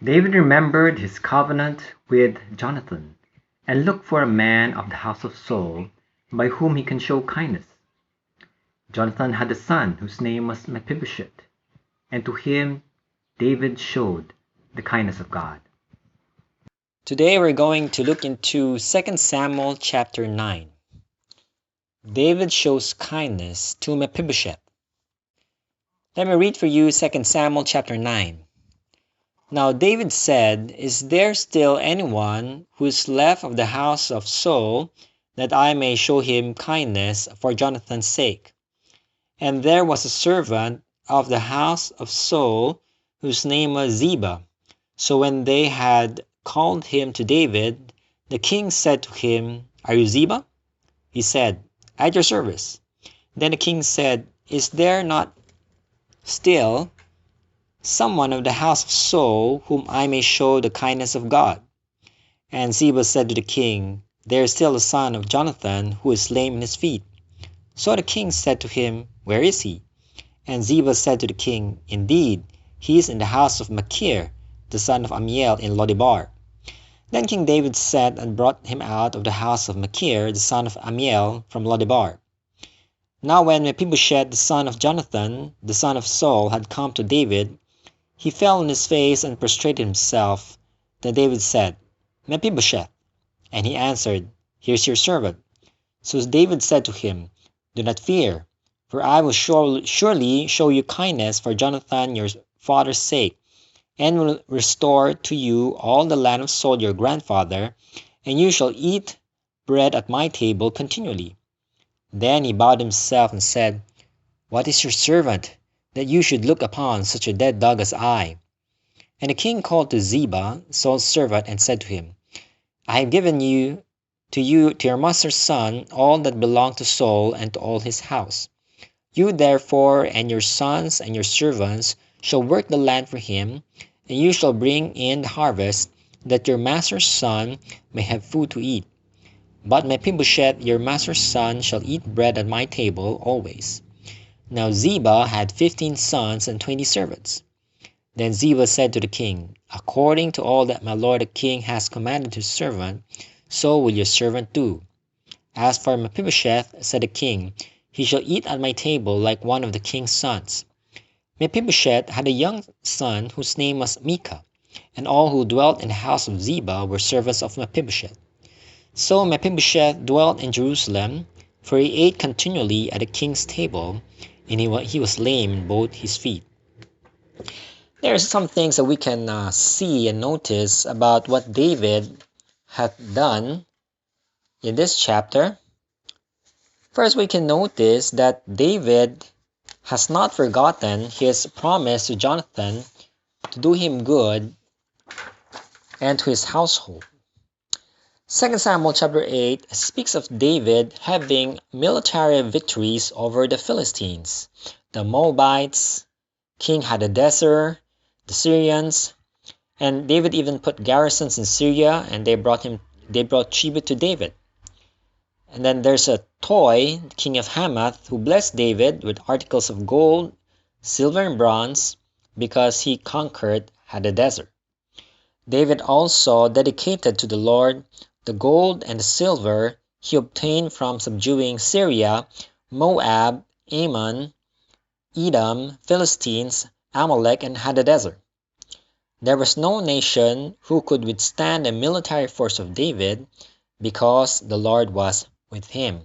David remembered his covenant with Jonathan and looked for a man of the house of Saul by whom he can show kindness. Jonathan had a son whose name was Mephibosheth, and to him David showed the kindness of God. Today we're going to look into 2 Samuel chapter 9. David shows kindness to Mephibosheth. Let me read for you 2 Samuel chapter 9. Now David said, "Is there still anyone who is left of the house of Saul, that I may show him kindness for Jonathan's sake?" And there was a servant of the house of Saul, whose name was Ziba. So when they had called him to David, the king said to him, "Are you Ziba?" He said, "At your service." Then the king said, "Is there not still someone of the house of Saul whom I may show the kindness of God?" And Ziba said to the king, "There is still a son of Jonathan who is lame in his feet." So the king said to him, "Where is he?" And Ziba said to the king, "Indeed, he is in the house of Machir, the son of Ammiel in Lo-debar." Then King David sent and brought him out of the house of Machir, the son of Ammiel, from Lo-debar. Now when Mephibosheth, the son of Jonathan, the son of Saul, had come to David, he fell on his face and prostrated himself. Then David said, "Mephibosheth." And he answered, "Here's your servant." So David said to him, "Do not fear, for I will surely show you kindness for Jonathan your father's sake, and will restore to you all the land of Saul your grandfather, and you shall eat bread at my table continually." Then he bowed himself and said, "What is your servant, that you should look upon such a dead dog as I?" And the king called to Ziba, Saul's servant, and said to him, "I have given to your master's son all that belonged to Saul and to all his house. You therefore and your sons and your servants shall work the land for him, and you shall bring in the harvest, that your master's son may have food to eat. But Mephibosheth your master's son shall eat bread at my table always." Now Ziba had 15 sons and 20 servants. Then Ziba said to the king, "According to all that my lord the king has commanded his servant, so will your servant do. As for Mephibosheth," said the king, "he shall eat at my table like one of the king's sons." Mephibosheth had a young son whose name was Micah, and all who dwelt in the house of Ziba were servants of Mephibosheth. So Mephibosheth dwelt in Jerusalem, for he ate continually at the king's table, and he was lame in both his feet. There are some things that we can see and notice about what David hath done in this chapter. First, we can notice that David has not forgotten his promise to Jonathan to do him good and to his household. 2 Samuel chapter 8 speaks of David having military victories over the Philistines, the Moabites, King Hadadezer, the Syrians, and David even put garrisons in Syria, and they brought tribute to David. And then there's a Toy, the king of Hamath, who blessed David with articles of gold, silver, and bronze because he conquered Hadadezer. David also dedicated to the Lord the gold and the silver he obtained from subduing Syria, Moab, Ammon, Edom, Philistines, Amalek, and Hadadezer. There was no nation who could withstand the military force of David because the Lord was with him.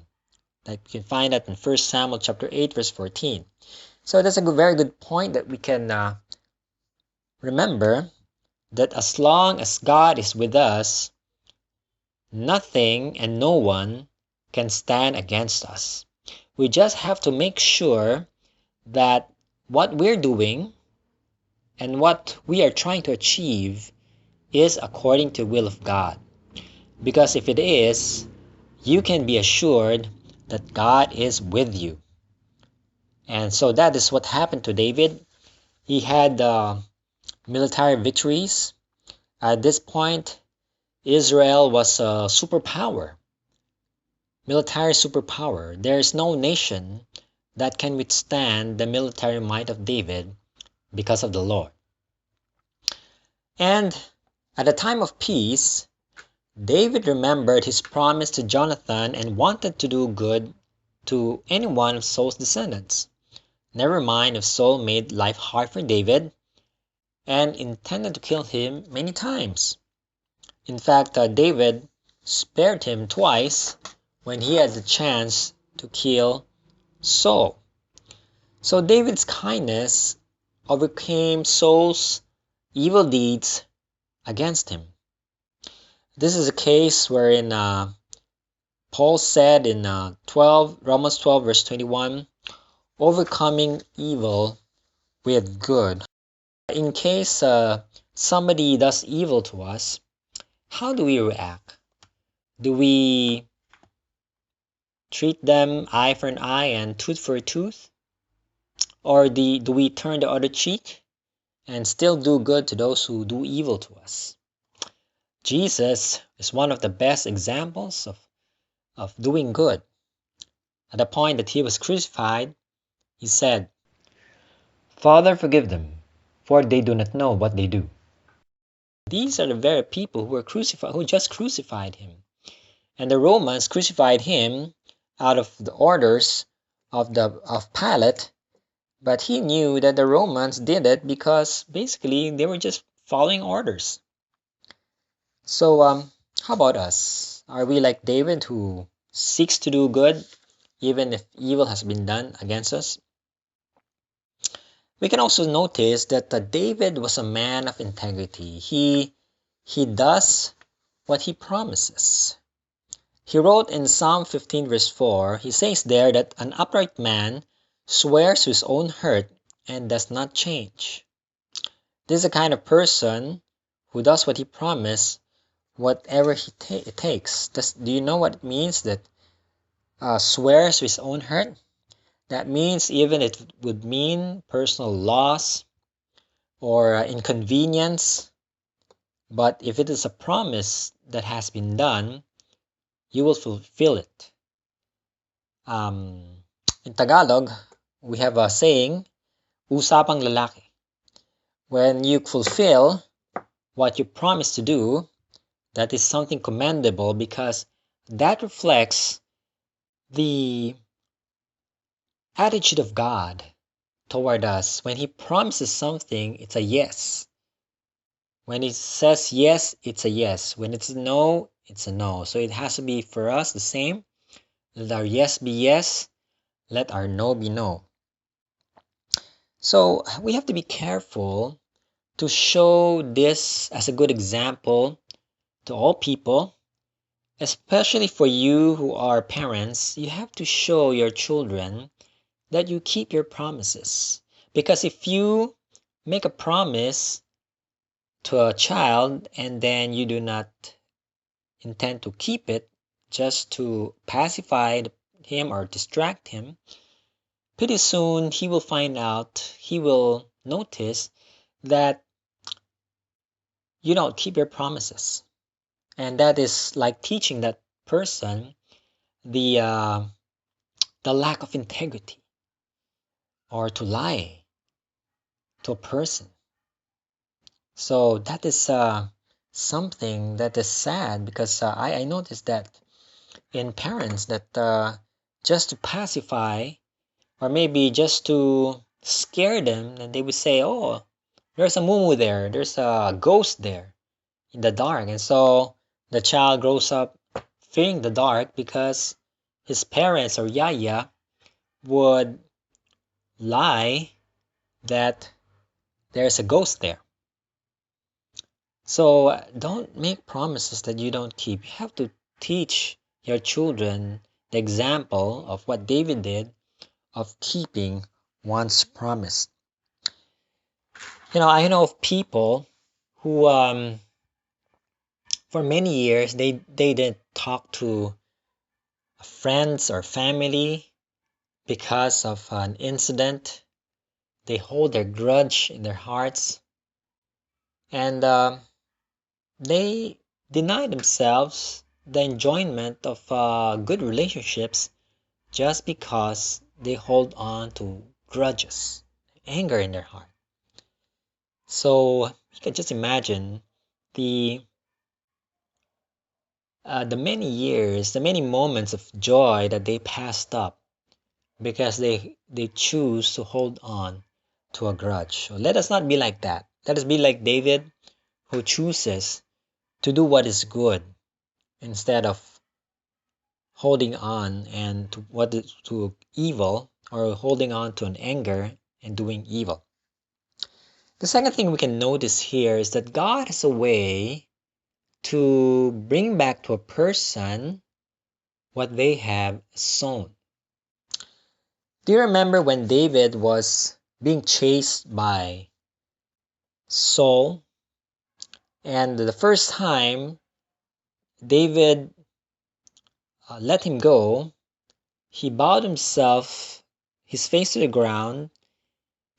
Like you can find that in 1 Samuel chapter 8, verse 14. So that's a very good point that we can remember, that as long as God is with us, nothing and no one can stand against us. We just have to make sure that what we're doing and what we are trying to achieve is according to the will of God. Because if it is, you can be assured that God is with you. And so that is what happened to David. He had military victories. At this point, Israel was a superpower, military superpower. There is no nation that can withstand the military might of David because of the Lord. And at a time of peace, David remembered his promise to Jonathan and wanted to do good to any one of Saul's descendants. Never mind if Saul made life hard for David and intended to kill him many times. In fact, David spared him twice when he had the chance to kill Saul. So David's kindness overcame Saul's evil deeds against him. This is a case wherein Paul said in Romans 12 verse 21, overcoming evil with good. In case somebody does evil to us, how do we react? Do we treat them eye for an eye and tooth for a tooth? Or do we turn the other cheek and still do good to those who do evil to us? Jesus is one of the best examples of doing good. At the point that he was crucified, he said, "Father, forgive them, for they do not know what they do." These are the very people who just crucified him. And the Romans crucified him out of the orders of Pilate, but he knew that the Romans did it because basically they were just following orders. So how about us? Are we like David, who seeks to do good even if evil has been done against us? We can also notice that David was a man of integrity. He does what he promises. He wrote in Psalm 15 verse 4, he says there that an upright man swears to his own hurt and does not change. This is the kind of person who does what he promised, whatever it takes. Do you know what it means that swears to his own hurt? That means even it would mean personal loss or inconvenience. But if it is a promise that has been done, you will fulfill it. In Tagalog, we have a saying, usapang lalaki. When you fulfill what you promise to do, that is something commendable because that reflects the attitude of God toward us. When he promises something, it's a yes. When he says yes, it's a yes. When it's a no, it's a no. So it has to be for us the same. Let our yes be yes. Let our no be no. So we have to be careful to show this as a good example to all people. Especially for you who are parents, you have to show your children that you keep your promises. Because if you make a promise to a child and then you do not intend to keep it just to pacify him or distract him, pretty soon he will notice that you don't keep your promises. And that is like teaching that person the lack of integrity, or to lie to a person. So that is something that is sad because I noticed that in parents that just to pacify or maybe just to scare them, and they would say, "Oh, there's a mumu there, there's a ghost there in the dark," and so the child grows up fearing the dark because his parents or yaya would lie that there's a ghost there. So don't make promises that you don't keep. You have to teach your children the example of what David did of keeping one's promise. I know of people who for many years they didn't talk to friends or family because of an incident. They hold their grudge in their hearts, and they deny themselves the enjoyment of good relationships just because they hold on to grudges, anger in their heart. So you can just imagine the many years, the many moments of joy that they passed up because they choose to hold on to a grudge. So let us not be like that. Let us be like David, who chooses to do what is good instead of holding on and to evil, or holding on to an anger and doing evil. The second thing we can notice here is that God has a way to bring back to a person what they have sown. Do you remember when David was being chased by Saul? And the first time David let him go, he bowed himself, his face to the ground,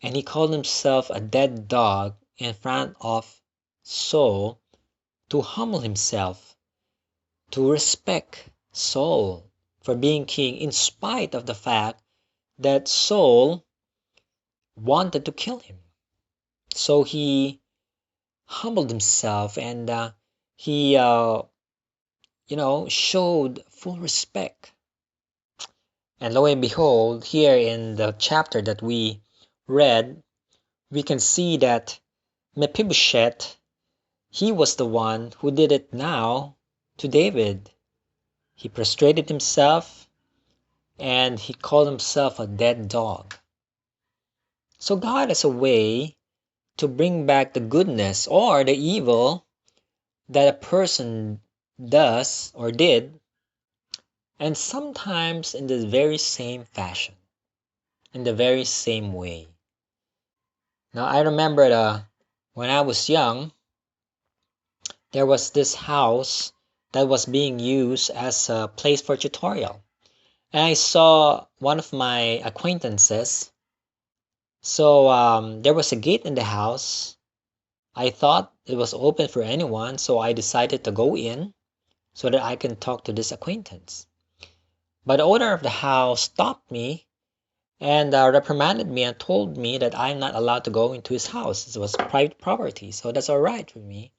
and he called himself a dead dog in front of Saul to humble himself, to respect Saul for being king, in spite of the fact that Saul wanted to kill him. So he humbled himself, and he, showed full respect. And lo and behold, here in the chapter that we read, we can see that Mephibosheth, he was the one who did it now to David. He prostrated himself and he called himself a dead dog. So God has a way to bring back the goodness or the evil that a person does or did, and sometimes in the very same fashion, in the very same way. Now, I remember when I was young, there was this house that was being used as a place for tutorial. And I saw one of my acquaintances. So there was a gate in the house. I thought it was open for anyone, so I decided to go in so that I can talk to this acquaintance. But the owner of the house stopped me and reprimanded me and told me that I'm not allowed to go into his house. It was private property, so that's all right with me.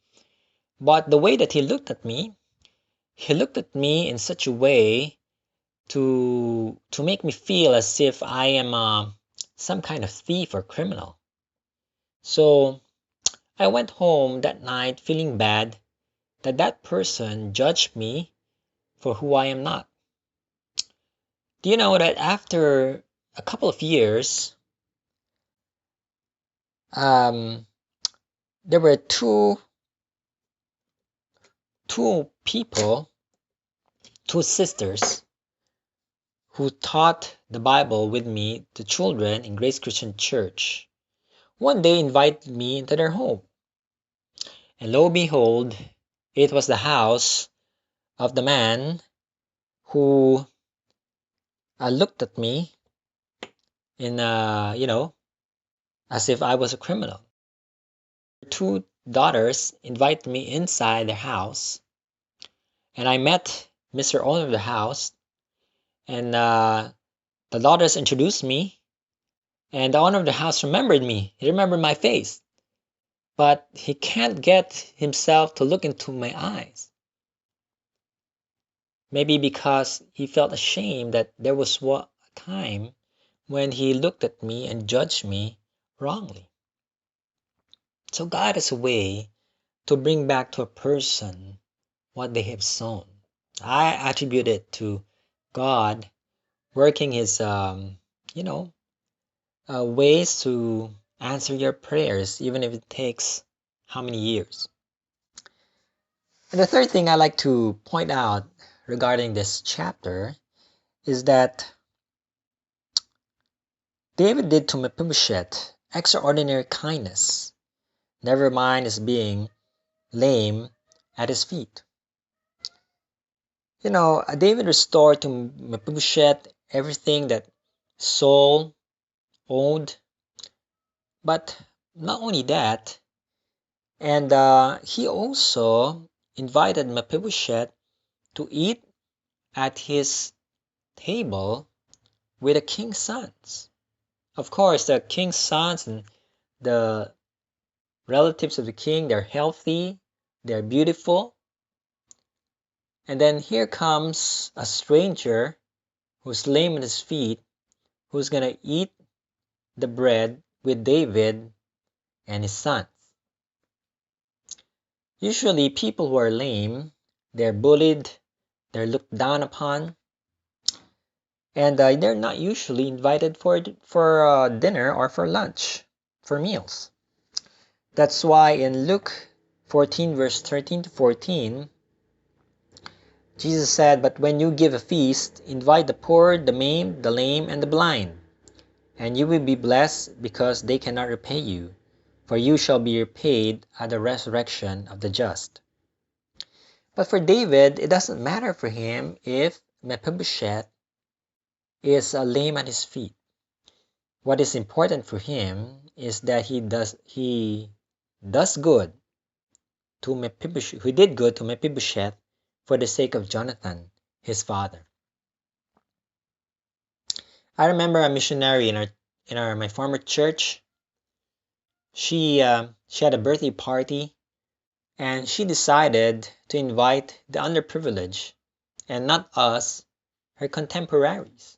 But the way that he looked at me in such a way to make me feel as if I am some kind of thief or criminal. So I went home that night feeling bad that that person judged me for who I am not. Do you know that after a couple of years, there were two people, two sisters, who taught the Bible with me to children in Grace Christian Church. One day invited me into their home. And lo and behold, it was the house of the man who looked at me in, as if I was a criminal. Two daughters invited me inside their house, and I met Mr. Owner of the house, and the daughters introduced me, and the owner of the house remembered me. He remembered my face, but he can't get himself to look into my eyes. Maybe because he felt ashamed that there was a time when he looked at me and judged me wrongly. So God has a way to bring back to a person what they have sown. I attribute it to God working his, ways to answer your prayers, even if it takes how many years. And the third thing I like to point out regarding this chapter is that David did to Mephibosheth extraordinary kindness, never mind his being lame at his feet. David restored to Mephibosheth everything that Saul owned, but not only that, and he also invited Mephibosheth to eat at his table with the king's sons. Of course, the king's sons and the relatives of the king. They're healthy, they're beautiful. And then here comes a stranger who's lame on his feet, who's going to eat the bread with David and his sons. Usually people who are lame, they're bullied, they're looked down upon, and they're not usually invited for dinner or for lunch, for meals. That's why in Luke 14 verse 13 to 14, Jesus said, "But when you give a feast, invite the poor, the maimed, the lame, and the blind, and you will be blessed because they cannot repay you, for you shall be repaid at the resurrection of the just." But for David, it doesn't matter for him if Mephibosheth is lame at his feet. What is important for him is that he does good to Mephibosheth, who did good to Mephibosheth for the sake of Jonathan, his father. I remember a missionary in my former church. She had a birthday party, and she decided to invite the underprivileged, and not us, her contemporaries.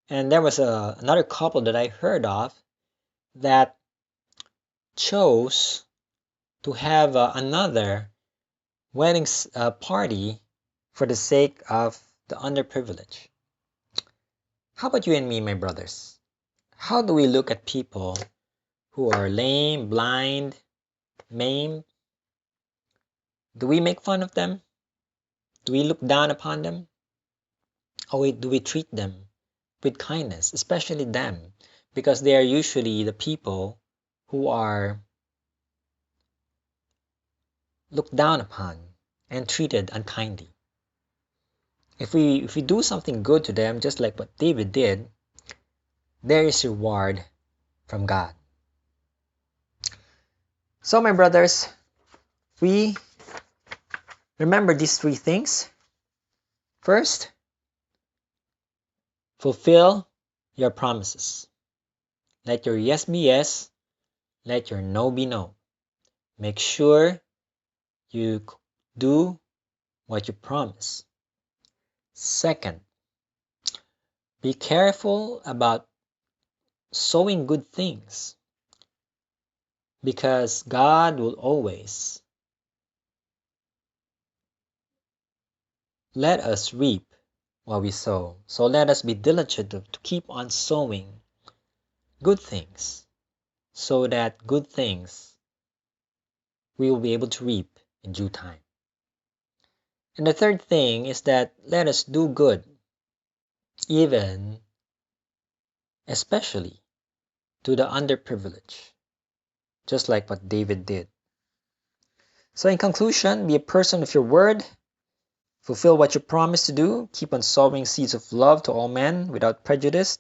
And there was another couple that I heard of that chose to have another wedding party for the sake of the underprivileged. How about you and me, my brothers? How do we look at people who are lame, blind, maimed? Do we make fun of them? Do we look down upon them? Or do we treat them with kindness, especially them, because they are usually the people who are looked down upon and treated unkindly? If we do something good to them, just like what David did, there is reward from God. So my brothers, we remember these three things. First, fulfill your promises. Let your yes be yes, let your no be no. Make sure you do what you promise. Second, be careful about sowing good things, because God will always let us reap what we sow. So let us be diligent to keep on sowing good things, so that good things we will be able to reap in due time. And the third thing is that let us do good, even, especially, to the underprivileged, just like what David did. So in conclusion, be a person of your word, fulfill what you promise to do, keep on sowing seeds of love to all men without prejudice,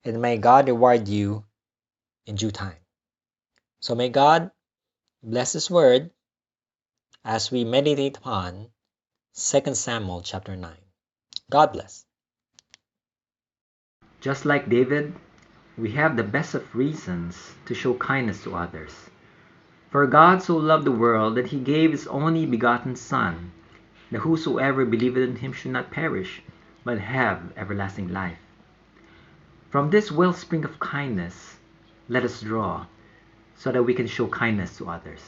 and may God reward you in due time. So may God bless His word as we meditate upon 2 Samuel chapter 9. God bless. Just like David, we have the best of reasons to show kindness to others. For God so loved the world that he gave his only begotten Son, that whosoever believeth in him should not perish, but have everlasting life. From this wellspring of kindness, let us draw, so that we can show kindness to others.